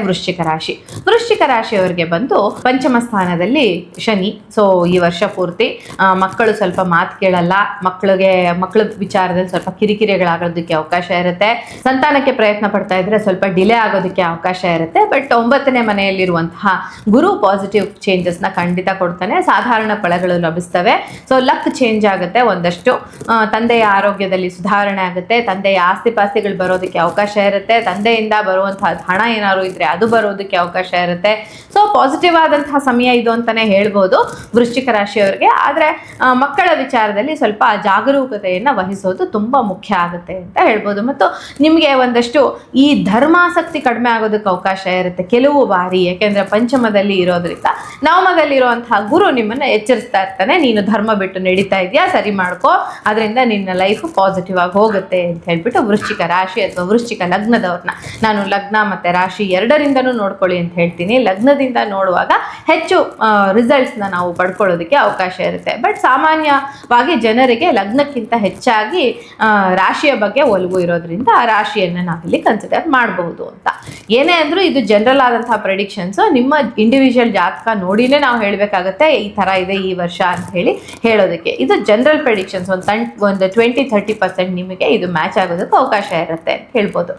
ವೃಶ್ಚಿಕ ರಾಶಿಯವರಿಗೆ ಬಂದು ಪಂಚಮ ಸ್ಥಾನದಲ್ಲಿ ಶನಿ. ಸೊ ಈ ವರ್ಷ ಪೂರ್ತಿ ಮಕ್ಕಳು ಸ್ವಲ್ಪ ಮಾತು ಕೇಳಲ್ಲ, ಮಕ್ಕಳ ವಿಚಾರದಲ್ಲಿ ಸ್ವಲ್ಪ ಕಿರಿಕಿರಿಗಳಾಗೋದಕ್ಕೆ ಅವಕಾಶ ಇರುತ್ತೆ. ಸಂತಾನಕ್ಕೆ ಪ್ರಯತ್ನ ಪಡ್ತಾ ಇದ್ರೆ ಸ್ವಲ್ಪ ಡಿಲೇ ಆಗೋದಕ್ಕೆ ಅವಕಾಶ ಇರುತ್ತೆ. ಬಟ್ 9ನೇ ಮನೆಯಲ್ಲಿರುವಂತಹ ಗುರು ಪಾಸಿಟಿವ್ ಚೇಂಜಸ್ ನ ಖಂಡಿತ ಕೊಡ್ತಾನೆ. ಸಾಧಾರಣ ಫಲಗಳು ಲಭಿಸ್ತವೆ. ಸೊ ಲಕ್ ಚೇಂಜ್ ಆಗುತ್ತೆ. ಒಂದಷ್ಟು ತಂದೆಯ ಆರೋಗ್ಯದಲ್ಲಿ ಸುಧಾರಣೆ ಆಗುತ್ತೆ. ತಂದೆಯ ಆಸ್ತಿ ಪಾಸ್ತಿಗಳು ಬರೋದಕ್ಕೆ ಅವಕಾಶ ಇರುತ್ತೆ. ತಂದೆಯಿಂದ ಬರುವಂತಹ ಹಣ ಏನಾದ್ರು ಇದ್ರೆ ಅದು ಬರೋದಕ್ಕೆ ಅವಕಾಶ ಇರುತ್ತೆ. ಸೊ ಪಾಸಿಟಿವ್ ಆದಂತಹ ಸಮಯ ಇದು ಅಂತಾನೆ ಹೇಳ್ಬೋದು ವೃಶ್ಚಿಕ ರಾಶಿಯವರಿಗೆ. ಆದ್ರೆ ಮಕ್ಕಳ ವಿಚಾರದಲ್ಲಿ ಸ್ವಲ್ಪ ಜಾಗರೂಕತೆಯನ್ನ ವಹಿಸೋದು ತುಂಬಾ ಮುಖ್ಯ ಆಗುತ್ತೆ ಅಂತ ಹೇಳ್ಬೋದು. ಮತ್ತು ನಿಮಗೆ ಒಂದಷ್ಟು ಈ ಧರ್ಮಾಸಕ್ತಿ ಕಡಿಮೆ ಆಗೋದಕ್ಕೆ ಅವಕಾಶ ಇರುತ್ತೆ ಕೆಲವು ಬಾರಿ. ಯಾಕೆಂದ್ರೆ ಪಂಚಮದಲ್ಲಿ ಇರೋದ್ರಿಂದ ನವಮದಲ್ಲಿರುವಂತಹ ಗುರು ನಿಮ್ಮನ್ನ ಎಚ್ಚರಿಸ್ತಾ ಇರ್ತಾನೆ, ನೀನು ಧರ್ಮ ಬಿಟ್ಟು ನಡೀತಾ ಇದೆಯಾ, ಸರಿ ಮಾಡ್ಕೋ, ಅದರಿಂದ ನಿನ್ನ ಲೈಫ್ ಪಾಸಿಟಿವ್ ಆಗಿ ಹೋಗುತ್ತೆ ಅಂತ ಹೇಳ್ಬಿಟ್ಟು ವೃಶ್ಚಿಕ ರಾಶಿ ಅಥವಾ ವೃಶ್ಚಿಕ ಲಗ್ನದವ್ರನ್ನ ನಾನು ಲಗ್ನ ಮತ್ತೆ ರಾಶಿ ಎರಡರಿಂದನೂ ನೋಡ್ಕೊಳ್ಳಿ ಅಂತ ಹೇಳ್ತೀನಿ. ಲಗ್ನದಿಂದ ನೋಡುವಾಗ ಹೆಚ್ಚು ರಿಸಲ್ಟ್ಸ್ನ ನಾವು ಪಡ್ಕೊಳ್ಳೋದಕ್ಕೆ ಅವಕಾಶ ಇರುತ್ತೆ. ಬಟ್ ಸಾಮಾನ್ಯವಾಗಿ ಜನರಿಗೆ ಲಗ್ನಕ್ಕಿಂತ ಹೆಚ್ಚಾಗಿ ರಾಶಿಯ ಬಗ್ಗೆ ಒಲವು ಇರೋದ್ರಿಂದ ಆ ರಾಶಿಯನ್ನು ನಾವಿಲ್ಲಿ ಕನ್ಸಿಡರ್ ಮಾಡಬಹುದು ಅಂತ. ಏನೇ ಅಂದ್ರೂ ಇದು ಜನರಲ್ ಆದಂತಹ ಪ್ರೆಡಿಕ್ಷನ್ಸ್. ನಿಮ್ಮ ಇಂಡಿವಿಜುವಲ್ ಜಾತಕ ನೋಡಿನೇ ನಾವು ಹೇಳಬೇಕಾಗತ್ತೆ ಈ ತರ ಇದೆ ಈ ವರ್ಷ ಅಂತ ಹೇಳೋದಕ್ಕೆ. ಇದು ಜನರಲ್ ಪ್ರೆಡಿಕ್ಷನ್ಸ್. ಒಂದು 20-30% ನಿಮಗೆ ಇದು ಮ್ಯಾಚ್ ಆಗೋದಕ್ಕೆ ಅವಕಾಶ ಇರುತ್ತೆ ಅಂತ ಹೇಳ್ಬೋದು.